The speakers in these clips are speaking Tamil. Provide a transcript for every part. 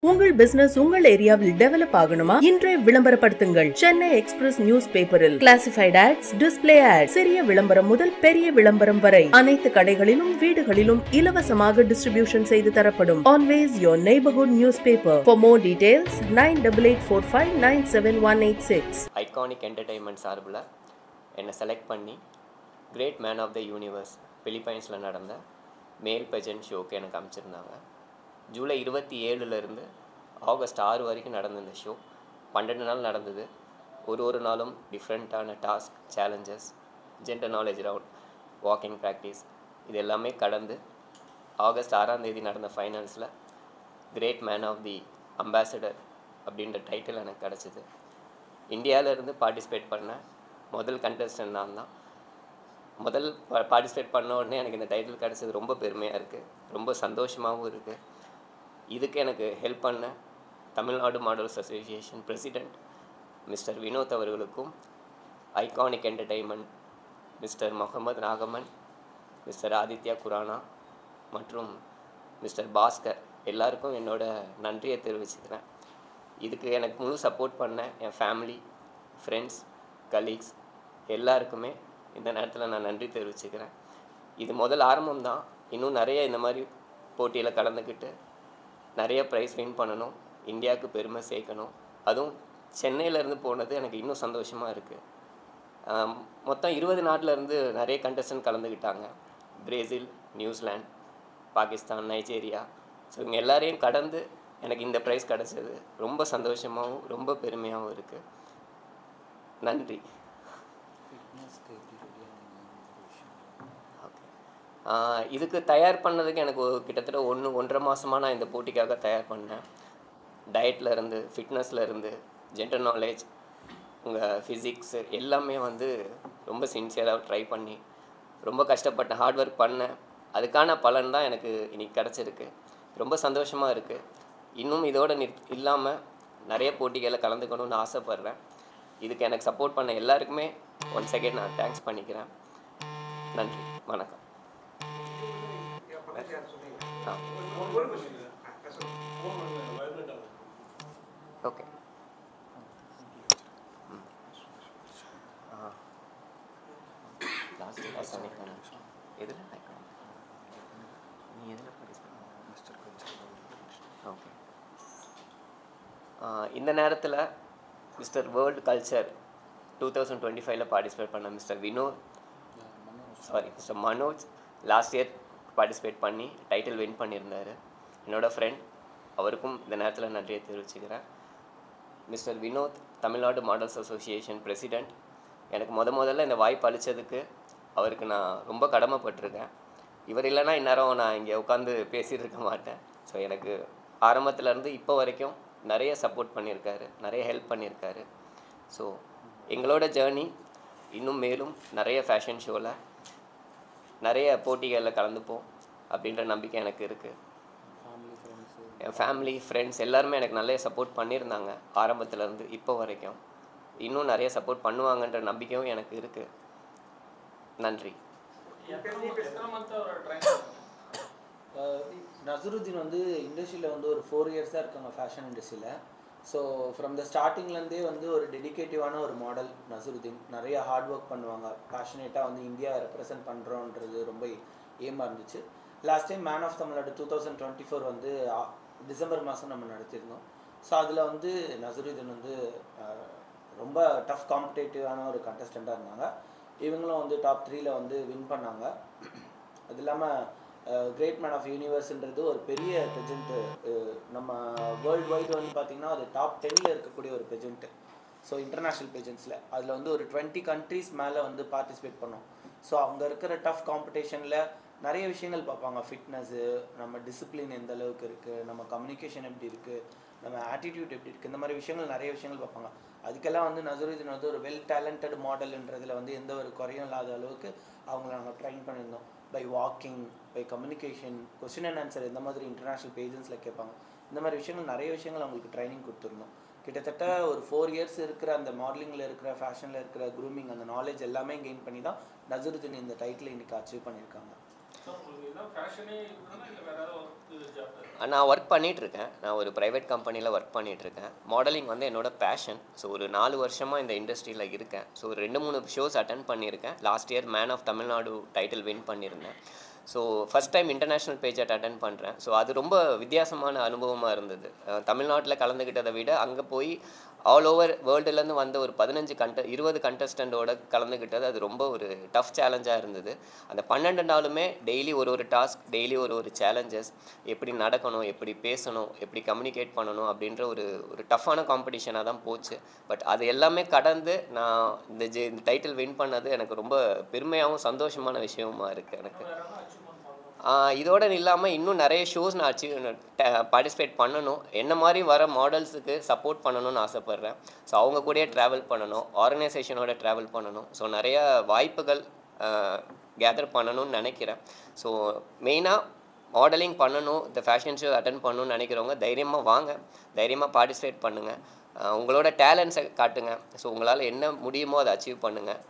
உங்கள் பிசினஸ் உங்கள் ஏரியாவில் டெவலப் ஆகணுமா? இன்றே விளம்பரப்படுத்துங்கள். சென்னை எக்ஸ்பிரஸ் நியூஸ் பேப்பரில் கிளாசிஃபைட் ஆட்ஸ், டிஸ்பிளே ஆட்ஸ், சிறிய விளம்பரம் முதல் பெரிய விளம்பரம் வரை அனைத்து கடைகளிலும் வீடுகளிலும் இலவசமாக டிஸ்ட்ரிபியூஷன் செய்து தரப்படும். Always your neighborhood newspaper. For more details 9884597186. Iconic entertainment சார்பில் என்னை செலக்ட் பண்ணி great man of the universe பிலிப்பைன்ஸில் நடந்த மேல் பெஜன் ஷோக்கு எனக்கு அமைச்சிருந்தாங்க. ஜூலை 27 ஆகஸ்ட் 6 வரைக்கும் நடந்த இந்த ஷோ 12 நாள் நடந்தது. ஒரு நாளும் டிஃப்ரெண்ட்டான task, challenges, general knowledge round, walking practice இது எல்லாமே கடந்து ஆகஸ்ட் 6 நடந்த ஃபைனல்ஸில் great man of the ambassador அப்படின்ற டைட்டில் எனக்கு கிடச்சிது. இந்தியாவிலேருந்து பார்ட்டிசிபேட் பண்ண முதல் கண்டஸ்டன்ட் நான் தான். முதல் பார்ட்டிசிபேட் பண்ண உடனே எனக்கு இந்த டைட்டில் கிடச்சது ரொம்ப பெருமையாக இருக்குது, ரொம்ப சந்தோஷமாகவும் இருக்குது. இதுக்கு எனக்கு ஹெல்ப் பண்ண Tamil Nadu models association president mister Vinod அவர்களுக்கும், iconic entertainment mister Mohammed Nagaman, mister Aditya Khurana மற்றும் மிஸ்டர் பாஸ்கர் எல்லாருக்கும் என்னோட நன்றியை தெரிவிச்சுக்கிறேன். இதுக்கு எனக்கு முழு சப்போர்ட் பண்ண என் ஃபேமிலி, ஃப்ரெண்ட்ஸ், கலீக்ஸ் எல்லாருக்குமே இந்த நேரத்தில் நான் நன்றி தெரிவிச்சுக்கிறேன். இது முதல் ஆரம்பம் தான். இன்னும் நிறைய இந்த மாதிரி போட்டியில் கலந்துக்கிட்டு நிறைய ப்ரைஸ் வின் பண்ணணும், இந்தியாவுக்கு பெருமை சேர்க்கணும். அதுவும் சென்னையிலேருந்து போனது எனக்கு இன்னும் சந்தோஷமாக இருக்குது. மொத்தம் 20 நாட்டிலேருந்து நிறைய கண்டஸ்டன்ட் கலந்துக்கிட்டாங்க. Brazil, New Zealand, Pakistan, Nigeria. So இவங்க எல்லாரையும் கடந்து எனக்கு இந்த ப்ரைஸ் கிடச்சது ரொம்ப சந்தோஷமாகவும் ரொம்ப பெருமையாகவும் இருக்குது. நன்றி. இதுக்கு தயார் பண்ணதுக்கு எனக்கு கிட்டத்தட்ட 1.5 மாதமாக நான் இந்த போட்டிக்காக தயார் பண்ணேன். டயட்லேருந்து, ஃபிட்னஸ்லேருந்து, ஜென்ரல் நாலேஜ், உங்கள் ஃபிசிக்ஸு எல்லாமே ரொம்ப சின்சியராக ட்ரை பண்ணி ரொம்ப கஷ்டப்பட்டேன், ஹார்ட் ஒர்க் பண்ணேன். அதுக்கான பலன் தான் எனக்கு இன்றைக்கி கிடச்சிருக்கு. ரொம்ப சந்தோஷமாக இருக்குது. இன்னும் இதோடு இல்லாமல் நிறைய போட்டிகளில் கலந்துக்கணும்னு ஆசைப்பட்றேன். இதுக்கு எனக்கு சப்போர்ட் பண்ண எல்லாருக்குமே ஒன்ஸ் அகெயின் நான் தேங்க்ஸ் பண்ணிக்கிறேன். நன்றி, வணக்கம். ஓகே. எதில் நீ எதில் ஓகே. இந்த நேரத்தில் மிஸ்டர் வேர்ல்டு கல்ச்சர் 2025 பார்ட்டிசிபேட் பண்ண mister Manoj last year participate பண்ணி டைட்டில் வின் பண்ணியிருந்தார். என்னோடய ஃப்ரெண்ட், அவருக்கும் இந்த நேரத்தில் நன்றியை தெரிவிச்சுக்கிறேன். Mister Vinod, Tamil Nadu models association president, எனக்கு முதல்ல இந்த வாய்ப்பு அளித்ததுக்கு அவருக்கு நான் ரொம்ப கடமைப்பட்டிருக்கேன். இவர் இல்லைன்னா இந்நேரம் நான் இங்கே உட்காந்து பேசிகிட்டு இருக்க மாட்டேன். ஸோ எனக்கு ஆரம்பத்துலேருந்து இப்போ வரைக்கும் நிறைய சப்போர்ட் பண்ணியிருக்காரு, நிறைய ஹெல்ப் பண்ணியிருக்காரு. ஸோ எங்களோட ஜேர்னி இன்னும் மேலும் நிறைய ஃபேஷன் ஷோவில், நிறைய போட்டிகளில் கலந்துப்போம் அப்படின்ற நம்பிக்கை எனக்கு இருக்குது. என் ஃபேமிலி, ஃப்ரெண்ட்ஸ் எல்லாருமே எனக்கு நிறைய சப்போர்ட் பண்ணியிருந்தாங்க ஆரம்பத்துலேருந்து இப்போ வரைக்கும். இன்னும் நிறைய சப்போர்ட் பண்ணுவாங்கன்ற நம்பிக்கையும் எனக்கு இருக்குது. நன்றி. நசருதீன் இண்டஸ்ட்ரியில் ஒரு 4 இயர்ஸாக இருக்காங்க ஃபேஷன் இண்டஸ்ட்ரியில். ஸோ ஃப்ரம் த ஸ்டார்டிங்லேருந்தே ஒரு டெடிக்கேட்டிவான ஒரு மாடல் நசருதீன். நிறைய ஹார்ட் ஒர்க் பண்ணுவாங்க, பேஷனேட்டாக இந்தியா ரெப்ரசன்ட் பண்ணுறோன்றது ரொம்ப ஏமாக இருந்துச்சு. Last time man of Tamil Nadu 2024 December மாதம் நம்ம நடத்தியிருந்தோம். ஸோ அதில் நசருதீன் ரொம்ப டஃப் காம்படேட்டிவான ஒரு கண்டஸ்டண்ட்டாக இருந்தாங்க. இவங்களும் டாப் 3ல் வின் பண்ணாங்க. அது இல்லாமல் கிரேட் மேன் ஆஃப் யூனிவர்ஸ்ன்றது ஒரு பெரிய பெஜெண்ட்டு. நம்ம வேர்ல்டு வைடு பார்த்திங்கன்னா அது டாப் 10ல் இருக்கக்கூடிய ஒரு பெஜெண்ட்டு. ஸோ இன்டர்நேஷ்னல் பெஜெண்ட்ஸில் அதில் ஒரு 20 கண்ட்ரீஸ் மேலே பார்ட்டிசிபேட் பண்ணோம். ஸோ அங்கே இருக்கிற டஃப் காம்படிஷனில் நிறைய விஷயங்கள் பார்ப்பாங்க. ஃபிட்னஸ்ஸு, நம்ம டிசிப்ளின் எந்த அளவுக்கு இருக்குது, நம்ம கம்யூனிகேஷன் எப்படி இருக்குது, நம்ம ஆட்டிடியூட் எப்படி இருக்குது, இந்த மாதிரி விஷயங்கள் நிறைய விஷயங்கள் பார்ப்பாங்க. அதுக்கெல்லாம் நசருதீன் ஒரு வெல் டேலண்டட் மாடல்ன்றதில் எந்த ஒரு குறையும் இல்லாத அளவுக்கு அவங்கள நாங்கள் ட்ரைன் பண்ணியிருந்தோம். By walking, by communication, question and answer இந்த மாதிரி இன்டர்நேஷ்னல் பேஜன்ஸில் கேட்பாங்க. இந்த மாதிரி விஷயங்கள் நிறைய விஷயங்கள் அவங்களுக்கு ட்ரைனிங் கொடுத்துருந்தோம். கிட்டத்தட்ட ஒரு 4 இயர்ஸ் இருக்கிற அந்த மாடலிங்கில் இருக்கிற, ஃபேஷனில் இருக்கிற, க்ரூமிங், அந்த நாலேஜ் எல்லாமே கெயின் பண்ணி தான் நசருதீன் இந்த டைட்டில் இன்றைக்கி அச்சீவ் பண்ணியிருக்காங்க. நான் ஒர்க் பண்ணிகிட்ருக்கேன். நான் ஒரு ப்ரைவேட் கம்பெனியில் ஒர்க் பண்ணிகிட்ருக்கேன். மாடலிங் வந்து என்னோடய பேஷன். ஸோ ஒரு 4 வருஷமாக இந்த இண்டஸ்ட்ரியில் இருக்கேன். ஸோ ஒரு 2-3 ஷோஸ் அட்டென்ட் பண்ணியிருக்கேன். Last year man of Tamil Nadu title win பண்ணியிருந்தேன். So first time international pageant attend பண்ணுறேன். ஸோ அது ரொம்ப வித்தியாசமான அனுபவமாக இருந்தது. தமிழ்நாட்டில் கலந்துக்கிட்டதை விட அங்கே போய் ஆல் ஓவர் வேர்ல்டுலேருந்து வந்த ஒரு 20 கண்டஸ்டண்ட்டோட கலந்துக்கிட்டது அது ரொம்ப ஒரு டஃப் சேலஞ்சாக இருந்தது. அந்த 12 நாளுமே டெய்லி ஒரு டாஸ்க், டெய்லி ஒரு சேலஞ்சஸ், எப்படி நடக்கணும், எப்படி பேசணும், எப்படி கம்யூனிகேட் பண்ணணும் அப்படின்ற ஒரு டஃப்பான காம்படிஷனாக தான் போச்சு. பட் அது எல்லாமே கடந்து நான் இந்த டைட்டில் வின் பண்ணது எனக்கு ரொம்ப பெருமையாகவும் சந்தோஷமான விஷயமா இருக்குது எனக்கு. இதோட இல்லாமல் இன்னும் நிறைய ஷோஸ் நான் பார்ட்டிசிபேட் பண்ணணும். என்ன மாதிரி வர மாடல்ஸுக்கு சப்போர்ட் பண்ணணும்னு ஆசைப்பட்றேன். ஸோ அவங்க கூடயே ட்ராவல் பண்ணணும், ஆர்கனைசேஷனோட ட்ராவல் பண்ணணும். ஸோ நிறையா வாய்ப்புகள் கேதர் பண்ணணும்னு நினைக்கிறேன். ஸோ மெயினாக மாடலிங் பண்ணணும், இந்த ஃபேஷன் ஷோ அட்டென்ட் பண்ணணும்னு நினைக்கிறவங்க தைரியமாக வாங்க, தைரியமாக பார்ட்டிசிபேட் பண்ணுங்கள், உங்களோட டேலண்ட்ஸை காட்டுங்க. ஸோ உங்களால் என்ன முடியுமோ அதை அச்சீவ் பண்ணுங்கள்.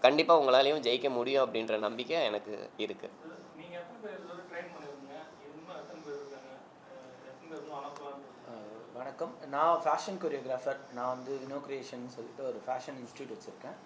கண்டிப்பாக உங்களாலையும் ஜெயிக்க முடியும் அப்படின்ற நம்பிக்கை எனக்கு இருக்குது. வணக்கம், நான் ஃபேஷன் கொரியோகிராஃபர். நான் வந்து வினோ கிரியேஷன் சொல்லிட்டு ஒரு ஃபேஷன் இன்ஸ்டியூட் வச்சுருக்கேன்.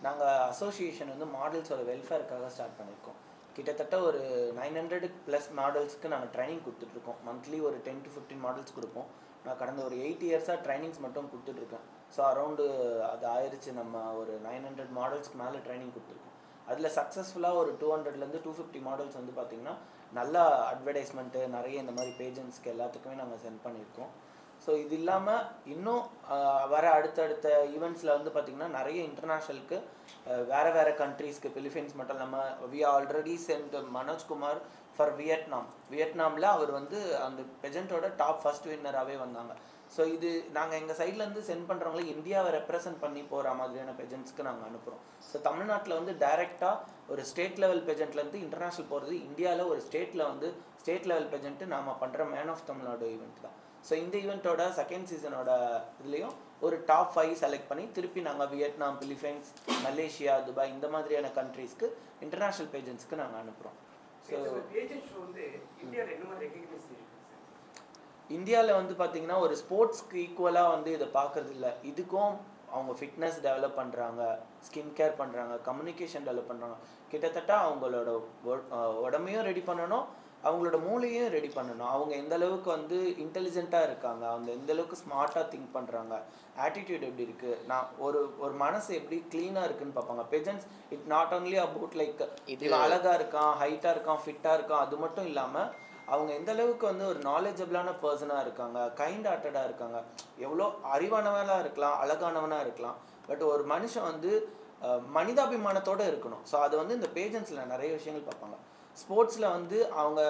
நாங்கள் அசோசியேஷன் வந்து மாடல்ஸோட வெல்ஃபேருக்காக ஸ்டார்ட் பண்ணியிருக்கோம். கிட்டத்தட்ட ஒரு 900+ மாடல்ஸ்க்கு நாங்கள் ட்ரைனிங் கொடுத்துட்ருக்கோம். மந்த்லி ஒரு 10 to 15 மாடல்ஸ் கொடுப்போம். நான் கடந்த ஒரு 8 இயர்ஸாக ட்ரைனிங்ஸ் மட்டும் கொடுத்துட்ருக்கேன். ஸோ அரௌண்டு அது ஆயிடுச்சு, நம்ம ஒரு 900 மாடல்ஸ்க்கு மேலே ட்ரைனிங் கொடுத்துருக்கோம். அதில் சக்ஸஸ்ஃபுல்லாக ஒரு 200லேருந்து 250 மாடல்ஸ் வந்து பார்த்திங்கன்னா நல்லா அட்வர்டைஸ்மெண்ட்டு நிறைய இந்த மாதிரி பேஜன்ஸ்க்கு எல்லாத்துக்குமே நாங்கள் சென்ட் பண்ணியிருக்கோம். ஸோ இது இல்லாமல் இன்னும் வர அடுத்தடுத்த ஈவெண்ட்ஸில் வந்து பார்த்திங்கன்னா நிறைய இன்டர்நேஷ்னலுக்கு வேறு கண்ட்ரீஸ்க்கு, பிலிப்பைன்ஸ் மட்டும் இல்லாமல் we already sent Manojkumar for வியட்நாமில் அவர் வந்து அந்த பெஜென்ட்டோட டாப் ஃபர்ஸ்ட் வின்னராகவே வந்தாங்க. ஸோ இது நாங்கள் எங்கள் சைட்லேருந்து சென்ட் பண்ணுறவங்களே இந்தியாவை ரெப்ரசன்ட் பண்ணி போகிற மாதிரியான பெஜென்ட்ஸ்க்கு நாங்கள் அனுப்புகிறோம். ஸோ தமிழ்நாட்டில் வந்து டைரெக்டாக ஒரு ஸ்டேட் லெவல் பெஜென்ட்லேருந்து இன்டர்நேஷ்னல் போகிறது, இந்தியாவில் ஒரு ஸ்டேட் லெவல் பெஜென்ட்டு நாம் பண்ணுற மேன் ஆஃப் தமிழ்நாடு ஈவெண்ட் தான். ஸோ இந்த ஈவெண்ட்டோட செகண்ட் சீசனோட இதுலேயும் ஒரு டாப் 5 செலக்ட் பண்ணி திருப்பி நாங்கள் வியட்நாம், பிலிப்பைன்ஸ், மலேசியா, துபாய் இந்த மாதிரியான கண்ட்ரீஸ்க்கு இன்டர்நேஷ்னல் பேஜென்ட்ஸ்க்கு நாங்கள் அனுப்புகிறோம். ஸோ இந்தியாவில் வந்து பார்த்திங்கன்னா ஒரு ஸ்போர்ட்ஸ்க்கு ஈக்குவலாக வந்து இதை பார்க்குறது இல்லை. இதுக்கும் அவங்க ஃபிட்னஸ் டெவலப் பண்ணுறாங்க, ஸ்கின் கேர் பண்ணுறாங்க, கம்யூனிகேஷன் டெவலப் பண்ணுறாங்க. கிட்டத்தட்ட அவங்களோட உடம்பையும் ரெடி பண்ணணும், அவங்களோட மூளையும் ரெடி பண்ணணும். அவங்க எந்த அளவுக்கு வந்து இன்டெலிஜென்ட்டாக இருக்காங்க, அவங்க எந்த அளவுக்கு ஸ்மார்ட்டாக திங்க் பண்ணுறாங்க, ஆட்டிடியூட் எப்படி இருக்குது, நான் ஒரு மனசு எப்படி க்ளீனாக இருக்குன்னு பார்ப்பாங்க. Pageants it not only about like இது அழகாக இருக்கான், ஹைட்டாக இருக்கான், ஃபிட்டாக இருக்கான், அது மட்டும் இல்லாமல் அவங்க எந்த அளவுக்கு வந்து ஒரு நாலேஜபிளான பர்சனாக இருக்காங்க, கைண்ட் ஹார்ட்டடாக இருக்காங்க. எவ்வளோ அறிவானவனாக இருக்கலாம், அழகானவனாக இருக்கலாம், பட் ஒரு மனுஷன் வந்து மனிதாபிமானத்தோடு இருக்கணும். ஸோ அது வந்து இந்த பேஜன்ஸில் நிறைய விஷயங்கள் பார்ப்பாங்க. ஸ்போர்ட்ஸில் வந்து அவங்க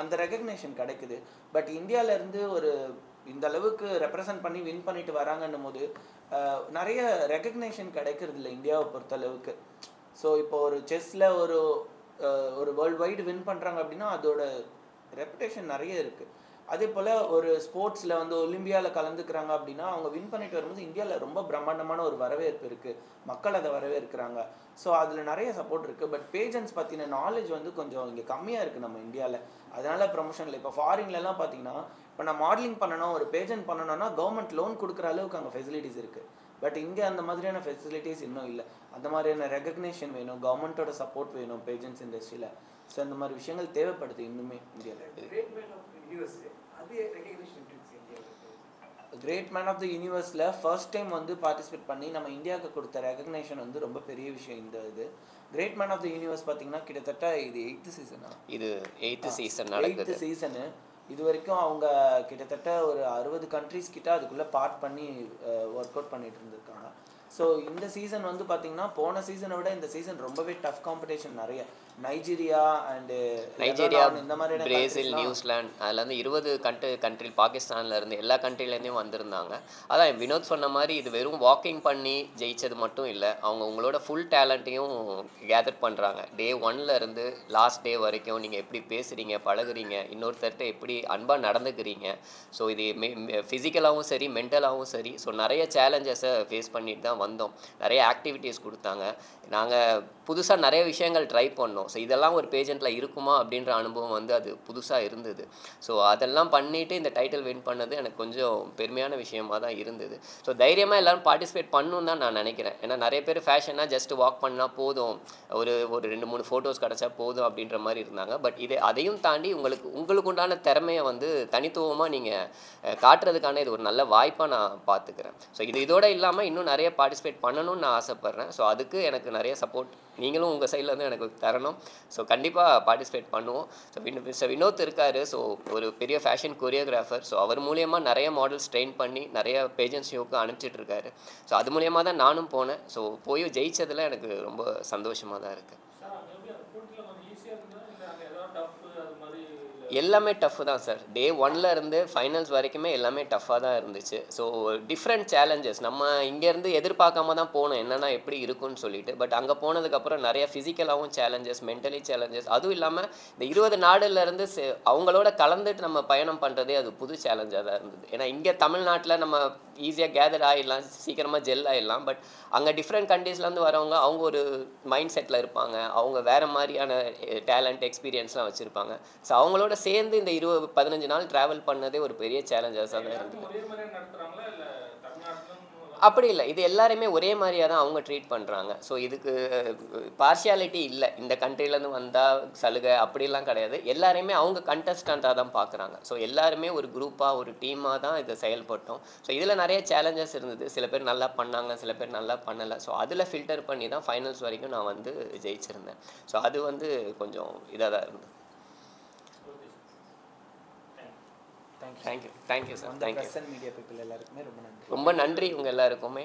அந்த ரெகக்னேஷன் கிடைக்குது. பட் இந்தியாவிலேருந்து ஒரு இந்த அளவுக்கு ரெப்ரசன்ட் பண்ணி வின் பண்ணிட்டு வராங்கன்னும் போது நிறைய ரெகக்னேஷன் கிடைக்கிறது இல்லை இந்தியாவை பொறுத்தளவுக்கு. ஸோ இப்போ ஒரு செஸ்ஸில் ஒரு வேர்ல்டு வைடு வின் பண்ணுறாங்க அப்படின்னா அதோட ரெப்புடேஷன் நிறைய இருக்குது. அதே போல் ஒரு ஸ்போர்ட்ஸில் வந்து ஒலிம்பியாவில் கலந்துக்கிறாங்க அப்படின்னா அவங்க வின் பண்ணிட்டு வரும்போது இந்தியாவில் ரொம்ப பிரம்மாண்டமான ஒரு வரவேற்பு இருக்குது, மக்கள் அதை வரவேற்கிறாங்க. ஸோ அதில் நிறைய சப்போர்ட் இருக்குது. பட் பேஜன்ஸ் பற்றின நாலேஜ் வந்து கொஞ்சம் இங்கே கம்மியாக இருக்குது நம்ம இந்தியாவில். அதனால் ப்ரொமோஷனில் இப்போ ஃபாரின்லலாம் பார்த்தீங்கன்னா இப்போ நான் மாடலிங் பண்ணணும், ஒரு பேஜன்ட் பண்ணணும்னா கவர்மெண்ட் லோன் கொடுக்குற அளவுக்கு அங்கே ஃபெசிலிட்டிஸ் இருக்குது. பட் இங்கே அந்த மாதிரியான ஃபெசிலிட்டிஸ் இன்னும் இல்லை. அந்த மாதிரியான ரெகக்னேஷன் வேணும், கவர்மெண்ட்டோட சப்போர்ட் வேணும் பேஜன்ஸ் இண்டஸ்ட்ரியில். ஸோ இந்த மாதிரி விஷயங்கள் தேவைப்படுது இன்னுமே இந்தியாவில். கிரேட் மேன் ஆஃப் த யூனிவர்ஸில் ஃபர்ஸ்ட் டைம் வந்து பார்ட்டிசிபேட் பண்ணி நம்ம இந்தியாவுக்கு கொடுத்த ரெகக்னேஷன் வந்து ரொம்ப பெரிய விஷயம். இந்த இது great man of the universe பார்த்தீங்கன்னா கிட்டத்தட்ட இது 8th சீசனா, இது 8th சீசனு. இது வரைக்கும் அவங்க கிட்டத்தட்ட ஒரு 60 கண்ட்ரீஸ் கிட்ட அதுக்குள்ளே பார்ட் பண்ணி ஒர்க் அவுட் பண்ணிட்டு இருந்திருக்காங்க. ஸோ இந்த சீசன் வந்து பார்த்தீங்கன்னா போன சீசனை விட இந்த சீசன் ரொம்பவே டஃப் காம்படிஷன். நிறைய நைஜீரியா, இந்த மாதிரி பிரேசில், நியூசிலாந்து, அதில் வந்து 20 கண்ட்ரி, பாகிஸ்தானில் இருந்து எல்லா கண்ட்ரிலேருந்தும் வந்திருந்தாங்க. அதான் வினோத் சொன்ன மாதிரி இது வெறும் வாக்கிங் பண்ணி ஜெயிச்சது மட்டும் இல்லை, அவங்க உங்களோட ஃபுல் டேலண்ட்டையும் கேதர் பண்ணுறாங்க. டே 1ல இருந்து லாஸ்ட் டே வரைக்கும் நீங்கள் எப்படி பேசுகிறீங்க, பழகுறீங்க, இன்னொருத்தர்கிட்ட எப்படி அன்பாக நடந்துக்கிறீங்க. ஸோ இது ஃபிசிக்கலாகவும் சரி, மென்டலாகவும் சரி, ஸோ நிறைய சேலஞ்சஸை ஃபேஸ் பண்ணிட்டு தான் வந்தோம். நிறைய ஆக்டிவிட்டீஸ் கொடுத்தாங்க. நாங்கள் புதுசாக நிறைய விஷயங்கள் ட்ரை பண்ணோம். ஸோ இதெல்லாம் ஒரு பேஜெண்ட்டில் இருக்குமா அப்படின்ற அனுபவம் வந்து அது புதுசாக இருந்தது. ஸோ அதெல்லாம் பண்ணிவிட்டு இந்த டைட்டில் வின் பண்ணது எனக்கு கொஞ்சம் பெருமையான விஷயமாக தான் இருந்தது. ஸோ தைரியமாக எல்லோரும் பார்ட்டிசிபேட் பண்ணணுன்னு தான் நான் நினைக்கிறேன். ஏன்னா நிறைய பேர் ஃபேஷனாக ஜஸ்ட் வாக் பண்ணால் போதும், ஒரு 2-3 ஃபோட்டோஸ் கிடச்சா போதும் அப்படின்ற மாதிரி இருந்தாங்க. பட் அதையும் தாண்டி உங்களுக்கு உண்டான திறமையை வந்து தனித்துவமாக நீங்கள் காட்டுறதுக்கான இது ஒரு நல்ல வாய்ப்பாக நான் பார்த்துக்கிறேன். ஸோ இதோடு இல்லாமல் இன்னும் நிறைய பார்ட்டிசிபேட் பண்ணணும்னு நான் ஆசைப்பட்றேன். ஸோ அதுக்கு எனக்கு நிறைய சப்போர்ட் நீங்களும் உங்கள் சைட்லேருந்து எனக்கு தரணும். ஸோ கண்டிப்பாக பார்ட்டிசிபேட் பண்ணுவோம். ஸோ மிஸ்டர் வினோத் இருக்கார். ஸோ ஒரு பெரிய ஃபேஷன் கொரியோகிராஃபர். ஸோ அவர் மூலியமாக நிறைய மாடல்ஸ் ட்ரெயின் பண்ணி நிறைய பேஜெண்ட் ஷோக்கு அனுப்பிச்சிட்ருக்காரு. ஸோ அது மூலியமாக தான் நானும் போனேன். ஸோ போய் ஜெயிச்சதில் எனக்கு ரொம்ப சந்தோஷமாக தான் இருக்குது. எல்லாமே டஃப்பு தான் சார். டே 1ல் இருந்து ஃபைனல்ஸ் வரைக்குமே எல்லாமே டஃப்பாக தான் இருந்துச்சு. ஸோ டிஃப்ரெண்ட் சேலஞ்சஸ் நம்ம இங்கேருந்து எதிர்பார்க்காம தான் போனோம் என்னென்னா எப்படி இருக்குன்னு சொல்லிட்டு. பட் அங்கே போனதுக்கப்புறம் நிறைய ஃபிசிக்கலாகவும் சேலஞ்சஸ், மென்டலி சேலஞ்சஸ், அதுவும் இல்லாமல் இந்த 20 நாடுலேருந்து அவங்களோட கலந்துட்டு நம்ம பயணம் பண்ணுறதே அது புது சேலஞ்சாக தான் இருந்தது. ஏன்னா இங்கே தமிழ்நாட்டில் நம்ம ஈஸியாக கேதர் ஆகிடலாம், சீக்கிரமாக ஜெல் ஆகிடலாம். பட் அங்கே டிஃப்ரெண்ட் கண்ட்ரீஸ்லேருந்து வரவங்க அவங்க ஒரு மைண்ட் செட்டில் இருப்பாங்க. அவங்க வேறு மாதிரியான டேலண்ட், எக்ஸ்பீரியன்ஸ்லாம் வச்சுருப்பாங்க. ஸோ அவங்களோட சேர்ந்து இந்த 15 நாள் ட்ராவல் பண்ணதே ஒரு பெரிய சேலஞ்சஸாக தான் இருந்தது. அப்படி இல்லை, இது எல்லாருமே ஒரே மாதிரியாக தான் அவங்க ட்ரீட் பண்ணுறாங்க. ஸோ இதுக்கு பார்ஷியாலிட்டி இல்லை, இந்த கண்ட்ரிலேருந்து வந்தால் சலுகை அப்படிலாம் கிடையாது. எல்லாருமே அவங்க கண்டஸ்டண்ட்டாக தான் பார்க்குறாங்க. ஸோ எல்லாருமே ஒரு குரூப்பாக, ஒரு டீமாக தான் இதை செயல்பட்டோம். ஸோ இதில் நிறைய சேலஞ்சஸ் இருந்தது. சில பேர் நல்லா பண்ணாங்க, சில பேர் நல்லா பண்ணலை. ஸோ அதில் ஃபில்டர் பண்ணி தான் ஃபைனல்ஸ் வரைக்கும் நான் வந்து ஜெயிச்சிருந்தேன். ஸோ அது வந்து கொஞ்சம் இதாக தான் இருந்தது. Thank you sir. Thank you. Media people எல்லாருக்குமே ரொம்ப நன்றி. உங்கள் எல்லாருக்குமே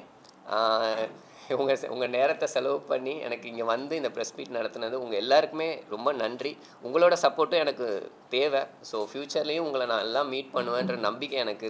உங்கள் நேரத்தை செலவு பண்ணி எனக்கு இங்கே வந்து இந்த ப்ரெஸ் மீட் நடத்துனது உங்கள் எல்லாருக்குமே ரொம்ப நன்றி. உங்களோட சப்போர்ட்டும் எனக்கு தேவை. ஸோ ஃப்யூச்சர்லேயும் உங்களை நான் எல்லாம் மீட் பண்ணுவேன்ற நம்பிக்கை எனக்கு இருக்குது.